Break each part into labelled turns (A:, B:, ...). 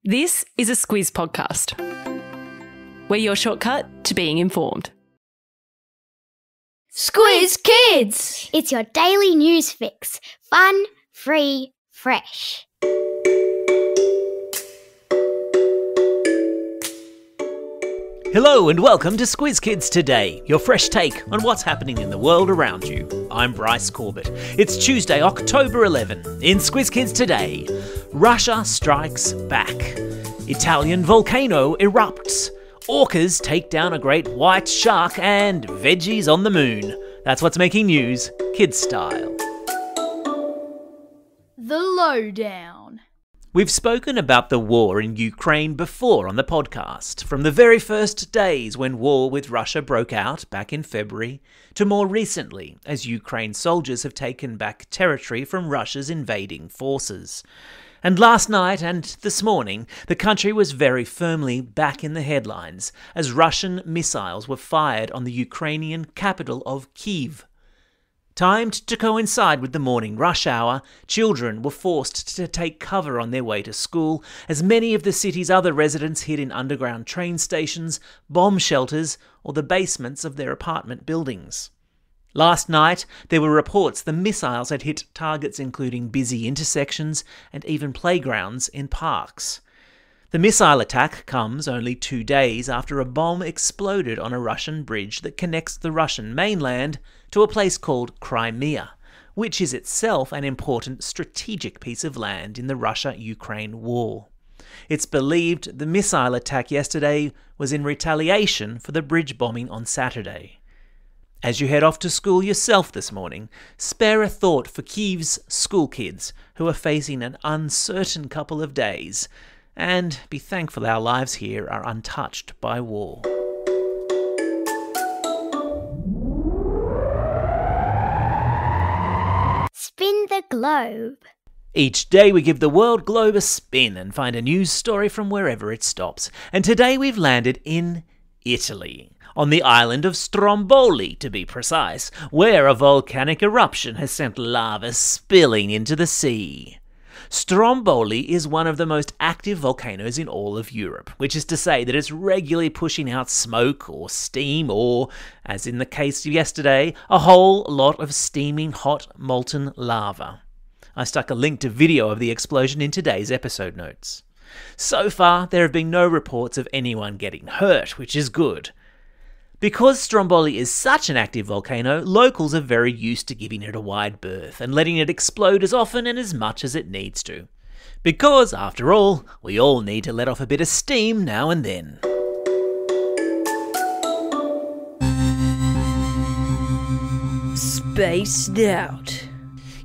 A: This is a Squiz podcast. We're your shortcut to being informed.
B: Squiz Kids! It's your daily news fix. Fun, free, fresh.
C: Hello and welcome to Squiz Kids Today, your fresh take on what's happening in the world around you. I'm Bryce Corbett. It's Tuesday, October 11. In Squiz Kids Today, Russia strikes back. Italian volcano erupts. Orcas take down a great white shark and veggies on the moon. That's what's making news, kids style.
D: The lowdown.
C: We've spoken about the war in Ukraine before on the podcast, from the very first days when war with Russia broke out back in February, to more recently, as Ukraine soldiers have taken back territory from Russia's invading forces. And last night and this morning, the country was very firmly back in the headlines as Russian missiles were fired on the Ukrainian capital of Kyiv. Timed to coincide with the morning rush hour, children were forced to take cover on their way to school, as many of the city's other residents hid in underground train stations, bomb shelters, or the basements of their apartment buildings. Last night, there were reports the missiles had hit targets including busy intersections and even playgrounds in parks. The missile attack comes only 2 days after a bomb exploded on a Russian bridge that connects the Russian mainland to a place called Crimea, which is itself an important strategic piece of land in the Russia-Ukraine war. It's believed the missile attack yesterday was in retaliation for the bridge bombing on Saturday. As you head off to school yourself this morning, spare a thought for Kyiv's school kids who are facing an uncertain couple of days, and be thankful our lives here are untouched by war.
B: Spin the globe.
C: Each day we give the world globe a spin and find a news story from wherever it stops. And today we've landed in Italy, on the island of Stromboli to be precise, where a volcanic eruption has sent lava spilling into the sea. Stromboli is one of the most active volcanoes in all of Europe, which is to say that it's regularly pushing out smoke or steam or, as in the case of yesterday, a whole lot of steaming hot molten lava. I stuck a link to video of the explosion in today's episode notes. So far, there have been no reports of anyone getting hurt, which is good. Because Stromboli is such an active volcano, locals are very used to giving it a wide berth and letting it explode as often and as much as it needs to. Because, after all, we all need to let off a bit of steam now and then.
D: Spaced out.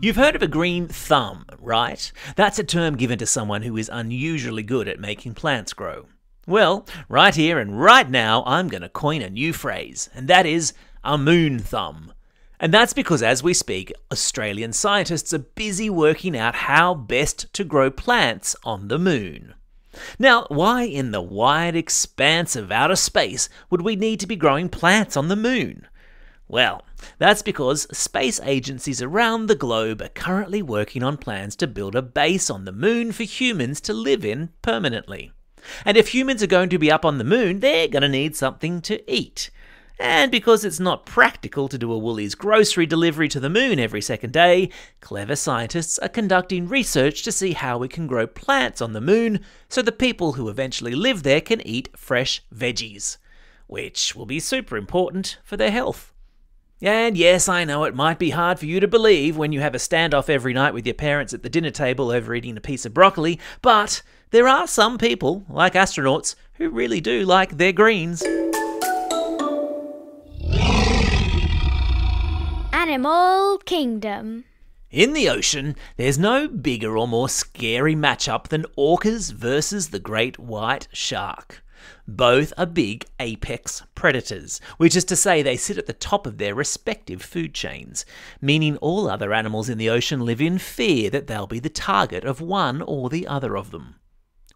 C: You've heard of a green thumb, right? That's a term given to someone who is unusually good at making plants grow. Well, right here and right now, I'm going to coin a new phrase, and that is a moon thumb. And that's because as we speak, Australian scientists are busy working out how best to grow plants on the moon. Now, why in the wide expanse of outer space would we need to be growing plants on the moon? Well, that's because space agencies around the globe are currently working on plans to build a base on the moon for humans to live in permanently. And if humans are going to be up on the moon, they're going to need something to eat. And because it's not practical to do a Woolies grocery delivery to the moon every second day, clever scientists are conducting research to see how we can grow plants on the moon so the people who eventually live there can eat fresh veggies, which will be super important for their health. And yes, I know it might be hard for you to believe when you have a standoff every night with your parents at the dinner table over eating a piece of broccoli, but there are some people, like astronauts, who really do like their greens.
B: Animal Kingdom.
C: In the ocean, there's no bigger or more scary matchup than orcas versus the great white shark. Both are big apex predators, which is to say they sit at the top of their respective food chains, meaning all other animals in the ocean live in fear that they'll be the target of one or the other of them.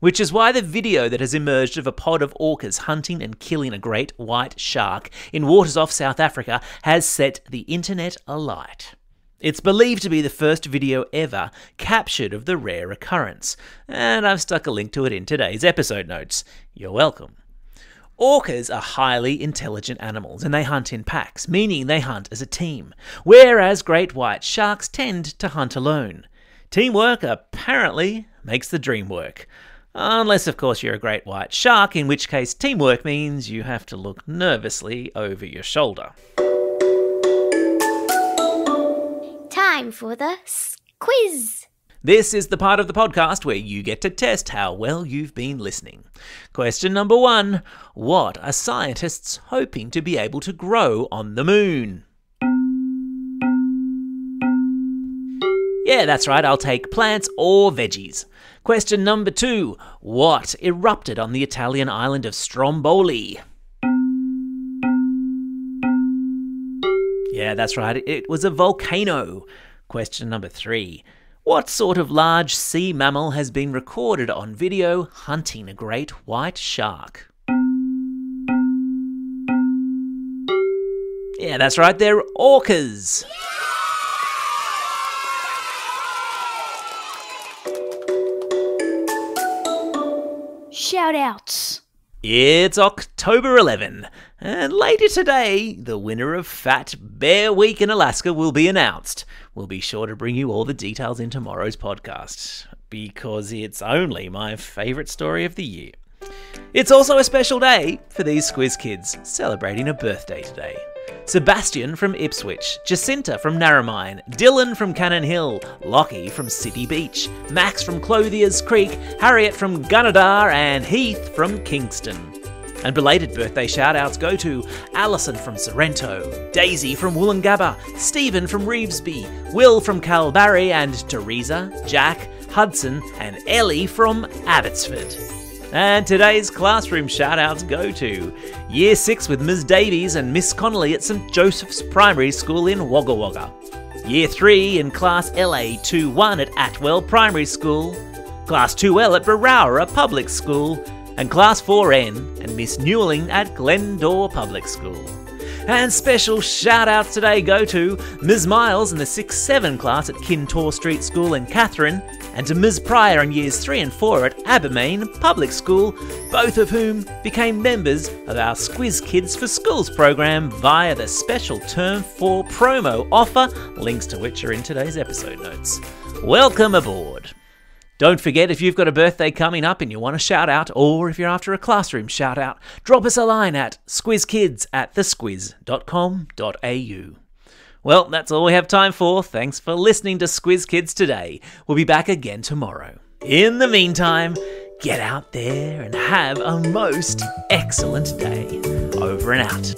C: Which is why the video that has emerged of a pod of orcas hunting and killing a great white shark in waters off South Africa has set the internet alight. It's believed to be the first video ever captured of the rare occurrence, and I've stuck a link to it in today's episode notes. You're welcome. Orcas are highly intelligent animals and they hunt in packs, meaning they hunt as a team, whereas great white sharks tend to hunt alone. Teamwork apparently makes the dream work. Unless, of course, you're a great white shark, in which case teamwork means you have to look nervously over your shoulder.
B: Time for the Squiz.
C: This is the part of the podcast where you get to test how well you've been listening. Question number 1. What are scientists hoping to be able to grow on the moon? Yeah, that's right, I'll take plants or veggies. Question number 2. What erupted on the Italian island of Stromboli? Yeah, that's right, it was a volcano. Question number 3. What sort of large sea mammal has been recorded on video hunting a great white shark? Yeah, that's right, they're orcas.
D: Shout-outs.
C: It's October 11, and later today, the winner of Fat Bear Week in Alaska will be announced. We'll be sure to bring you all the details in tomorrow's podcast, because it's only my favourite story of the year. It's also a special day for these Squiz Kids, celebrating a birthday today. Sebastian from Ipswich, Jacinta from Narromine, Dylan from Cannon Hill, Lockie from City Beach, Max from Clothiers Creek, Harriet from Gunnedah, and Heath from Kingston. And belated birthday shout-outs go to Alison from Sorrento, Daisy from Woolloongabba, Stephen from Revesby, Will from Calbarry, and Teresa, Jack, Hudson, and Ellie from Abbotsford. And today's classroom shout-outs go to Year 6 with Ms Davies and Miss Connolly at St Joseph's Primary School in Wagga Wagga. Year 3 in Class LA 2-1 at Atwell Primary School. Class 2L at Barowra Public School. And Class 4N and Miss Newling at Glendore Public School. And special shout-outs today go to Ms Miles in the 6-7 class at Kintore Street School in Katherine, and to Ms Pryor in Years 3 and 4 at Abermain Public School, both of whom became members of our Squiz Kids for Schools program via the special Term 4 promo offer, links to which are in today's episode notes. Welcome aboard! Don't forget, if you've got a birthday coming up and you want a shout out, or if you're after a classroom shout out, drop us a line at squizkids@thesquiz.com.au. Well, that's all we have time for. Thanks for listening to Squiz Kids today. We'll be back again tomorrow. In the meantime, get out there and have a most excellent day. Over and out.